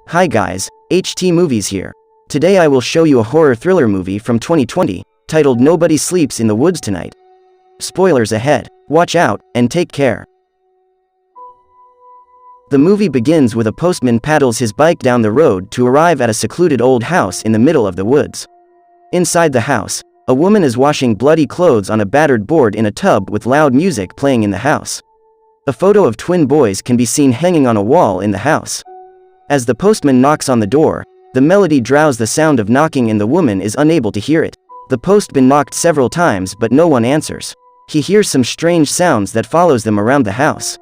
Hi guys, HT Movies here. Today I will show you a horror thriller movie from 2020, titled Nobody Sleeps in the Woods Tonight. Spoilers ahead. Watch out, and take care. The movie begins with a postman paddles his bike down the road to arrive at a secluded old house in the middle of the woods. Inside the house, a woman is washing bloody clothes on a battered board in a tub with loud music playing in the house. A photo of twin boys can be seen hanging on a wall in the house. As the postman knocks on the door, the melody drowns the sound of knocking and the woman is unable to hear it. The postman knocked several times but no one answers. He hears some strange sounds that follows them around the house.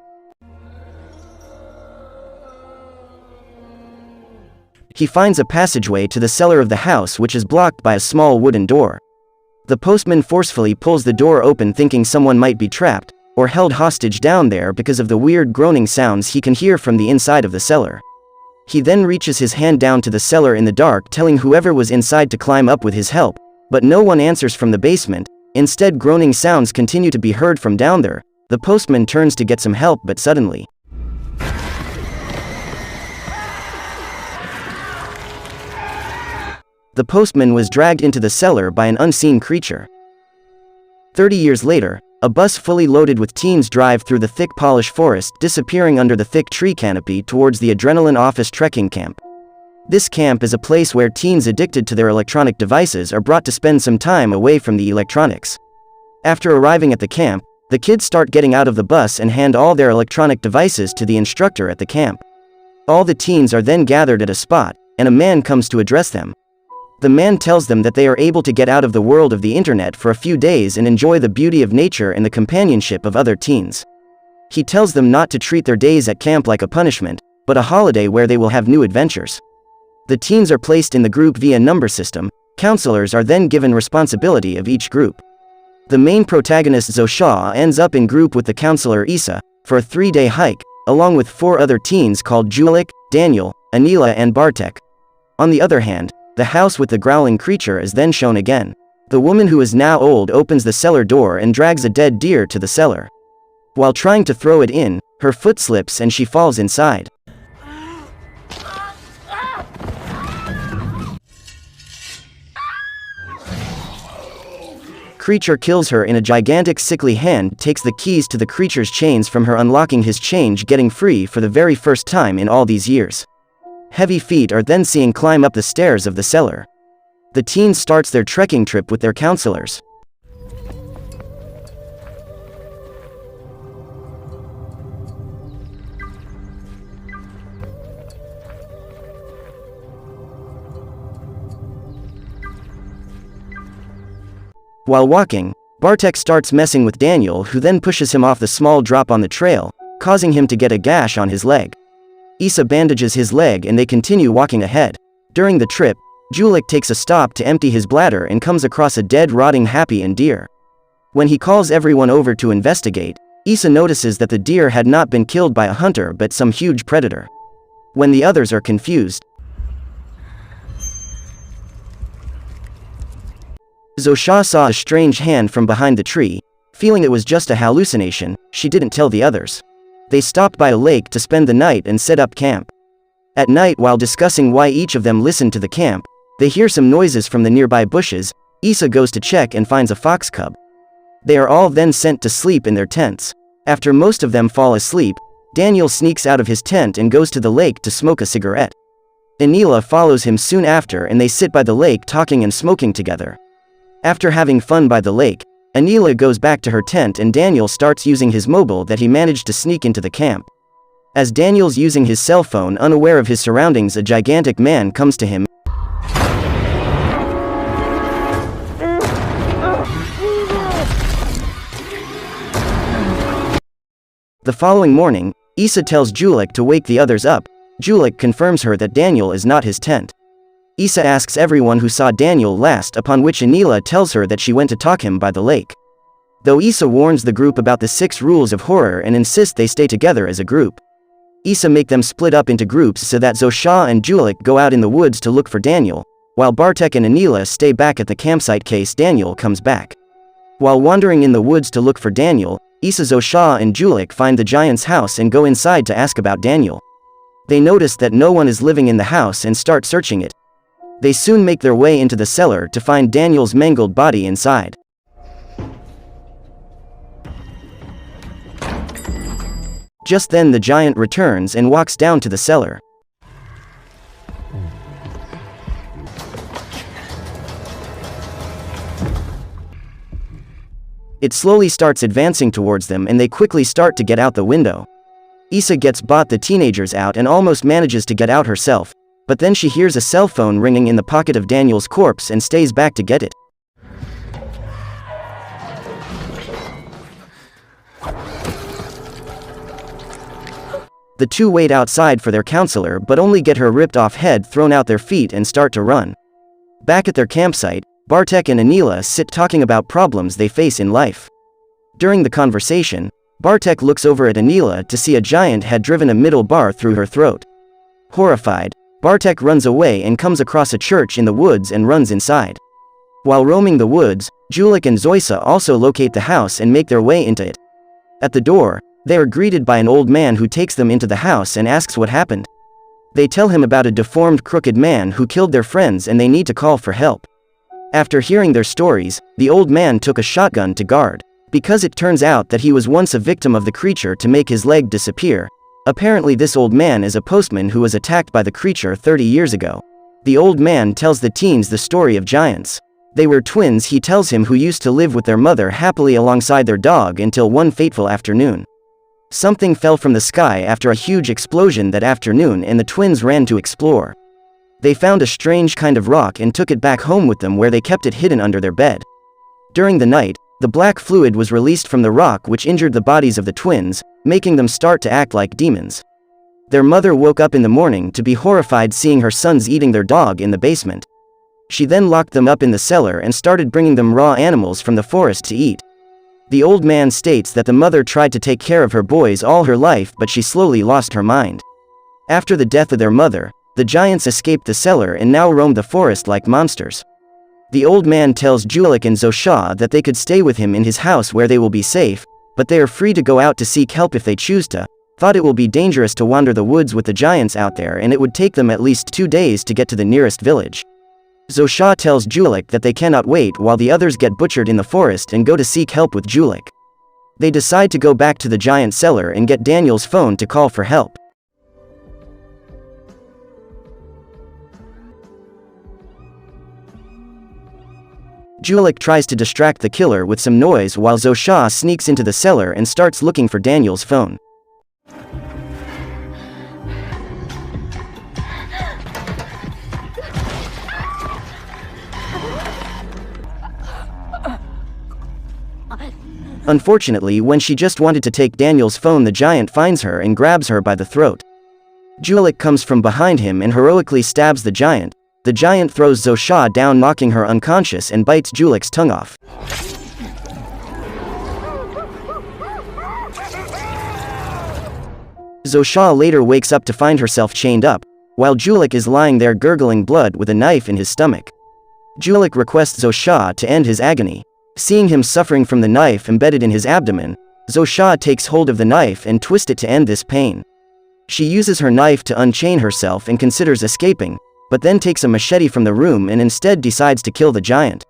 He finds a passageway to the cellar of the house which is blocked by a small wooden door. The postman forcefully pulls the door open thinking someone might be trapped, or held hostage down there because of the weird groaning sounds he can hear from the inside of the cellar. He then reaches his hand down to the cellar in the dark telling whoever was inside to climb up with his help, but no one answers from the basement. Instead, groaning sounds continue to be heard from down there. The postman turns to get some help but suddenly the postman was dragged into the cellar by an unseen creature. 30 years later, a bus fully loaded with teens drive through the thick polished forest, disappearing under the thick tree canopy towards the Adrenaline Office trekking camp. This camp is a place where teens addicted to their electronic devices are brought to spend some time away from the electronics. After arriving at the camp, the kids start getting out of the bus and hand all their electronic devices to the instructor at the camp. All the teens are then gathered at a spot, and a man comes to address them. The man tells them that they are able to get out of the world of the internet for a few days and enjoy the beauty of nature and the companionship of other teens. He tells them not to treat their days at camp like a punishment, but a holiday where they will have new adventures. The teens are placed in the group via number system. Counselors are then given responsibility of each group. The main protagonist Zosha ends up in group with the counselor Isa for a 3-day hike, along with 4 other teens called Julik, Daniel, Anila and Bartek. On the other hand, the house with the growling creature is then shown again. The woman who is now old opens the cellar door and drags a dead deer to the cellar. While trying to throw it in, her foot slips and she falls inside. Creature kills her in a gigantic sickly hand, takes the keys to the creature's chains from her, unlocking his change, getting free for the very first time in all these years. Heavy feet are then seen climb up the stairs of the cellar. The teen starts their trekking trip with their counselors. While walking, Bartek starts messing with Daniel, who then pushes him off the small drop on the trail, causing him to get a gash on his leg. Isa bandages his leg and they continue walking ahead. During the trip, Julik takes a stop to empty his bladder and comes across a dead rotting happy and deer. When he calls everyone over to investigate, Isa notices that the deer had not been killed by a hunter but some huge predator. When the others are confused, Zosha saw a strange hand from behind the tree. Feeling it was just a hallucination, she didn't tell the others. They stopped by a lake to spend the night and set up camp. At night, while discussing why each of them listened to the camp, they hear some noises from the nearby bushes. Isa goes to check and finds a fox cub. They are all then sent to sleep in their tents. After most of them fall asleep, Daniel sneaks out of his tent and goes to the lake to smoke a cigarette. Anila follows him soon after and they sit by the lake talking and smoking together. After having fun by the lake, Anila goes back to her tent and Daniel starts using his mobile that he managed to sneak into the camp. As Daniel's using his cell phone unaware of his surroundings, a gigantic man comes to him. The following morning, Isa tells Julik to wake the others up. Julik confirms her that Daniel is not his tent. Isa asks everyone who saw Daniel last, upon which Anila tells her that she went to talk him by the lake. Though Isa warns the group about the 6 rules of horror and insists they stay together as a group. Isa make them split up into groups so that Zosha and Julik go out in the woods to look for Daniel, while Bartek and Anila stay back at the campsite case Daniel comes back. While wandering in the woods to look for Daniel, Isa, Zosha and Julik find the giant's house and go inside to ask about Daniel. They notice that no one is living in the house and start searching it. They soon make their way into the cellar to find Daniel's mangled body inside. Just then the giant returns and walks down to the cellar. It slowly starts advancing towards them and they quickly start to get out the window. Issa gets the teenagers out and almost manages to get out herself, but then she hears a cell phone ringing in the pocket of Daniel's corpse and stays back to get it. The two wait outside for their counselor but only get her ripped off head thrown out their feet and start to run. Back at their campsite, Bartek and Anila sit talking about problems they face in life. During the conversation, Bartek looks over at Anila to see a giant had driven a metal bar through her throat. Horrified, Bartek runs away and comes across a church in the woods and runs inside. While roaming the woods, Julik and Zosha also locate the house and make their way into it. At the door, they are greeted by an old man who takes them into the house and asks what happened. They tell him about a deformed crooked man who killed their friends and they need to call for help. After hearing their stories, the old man took a shotgun to guard. Because it turns out that he was once a victim of the creature to make his leg disappear. Apparently this old man is a postman who was attacked by the creature 30 years ago. The old man tells the teens the story of giants. They were twins, he tells him, who used to live with their mother happily alongside their dog until one fateful afternoon. Something fell from the sky after a huge explosion that afternoon and the twins ran to explore. They found a strange kind of rock and took it back home with them where they kept it hidden under their bed. During the night, the black fluid was released from the rock which injured the bodies of the twins, making them start to act like demons. Their mother woke up in the morning to be horrified seeing her sons eating their dog in the basement. She then locked them up in the cellar and started bringing them raw animals from the forest to eat. The old man states that the mother tried to take care of her boys all her life but she slowly lost her mind. After the death of their mother, the giants escaped the cellar and now roam the forest like monsters. The old man tells Julik and Zosha that they could stay with him in his house where they will be safe, but they are free to go out to seek help if they choose to. Thought it will be dangerous to wander the woods with the giants out there and it would take them at least 2 days to get to the nearest village. Zosha tells Julik that they cannot wait while the others get butchered in the forest and go to seek help with Julik. They decide to go back to the giant cellar and get Daniel's phone to call for help. Julik tries to distract the killer with some noise while Zosha sneaks into the cellar and starts looking for Daniel's phone. Unfortunately, when she just wanted to take Daniel's phone, the giant finds her and grabs her by the throat. Julik comes from behind him and heroically stabs the giant. The giant throws Zosha down, knocking her unconscious, and bites Julik's tongue off. Zosha later wakes up to find herself chained up, while Julik is lying there gurgling blood with a knife in his stomach. Julik requests Zosha to end his agony. Seeing him suffering from the knife embedded in his abdomen, Zosha takes hold of the knife and twists it to end this pain. She uses her knife to unchain herself and considers escaping, but then takes a machete from the room and instead decides to kill the giant.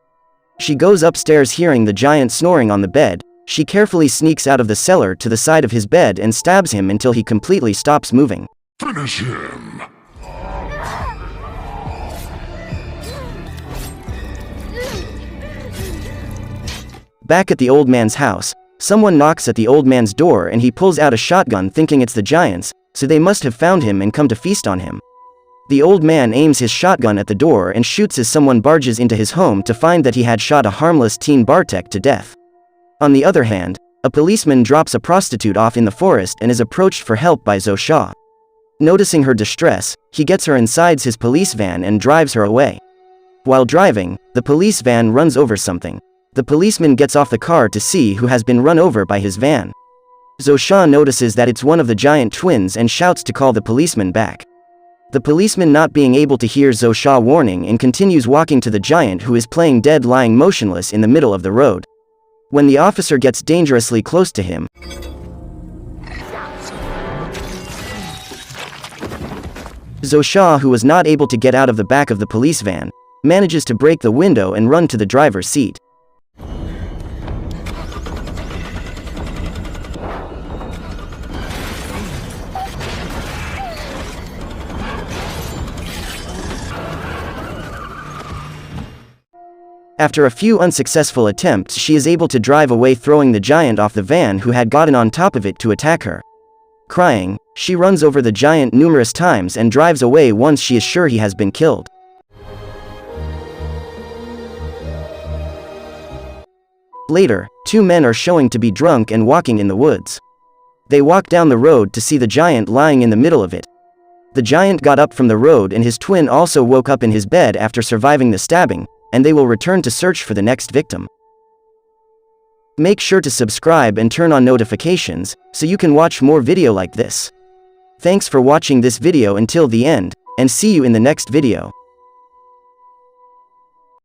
She goes upstairs hearing the giant snoring on the bed. She carefully sneaks out of the cellar to the side of his bed and stabs him until he completely stops moving. Finish him! Back at the old man's house, someone knocks at the old man's door and he pulls out a shotgun thinking it's the giants, so they must have found him and come to feast on him. The old man aims his shotgun at the door and shoots as someone barges into his home to find that he had shot a harmless teen Bartek to death. On the other hand, a policeman drops a prostitute off in the forest and is approached for help by Zosha. Noticing her distress, he gets her inside his police van and drives her away. While driving, the police van runs over something. The policeman gets off the car to see who has been run over by his van. Zosha notices that it's one of the giant twins and shouts to call the policeman back. The policeman, not being able to hear Zosha warning, and continues walking to the giant who is playing dead, lying motionless in the middle of the road. When the officer gets dangerously close to him, Zosha, who was not able to get out of the back of the police van, manages to break the window and run to the driver's seat. After a few unsuccessful attempts, she is able to drive away, throwing the giant off the van who had gotten on top of it to attack her. Crying, she runs over the giant numerous times and drives away once she is sure he has been killed. Later, two men are showing to be drunk and walking in the woods. They walk down the road to see the giant lying in the middle of it. The giant got up from the road and his twin also woke up in his bed after surviving the stabbing, and they will return to search for the next victim. Make sure to subscribe and turn on notifications, so you can watch more video like this. Thanks for watching this video until the end, and see you in the next video.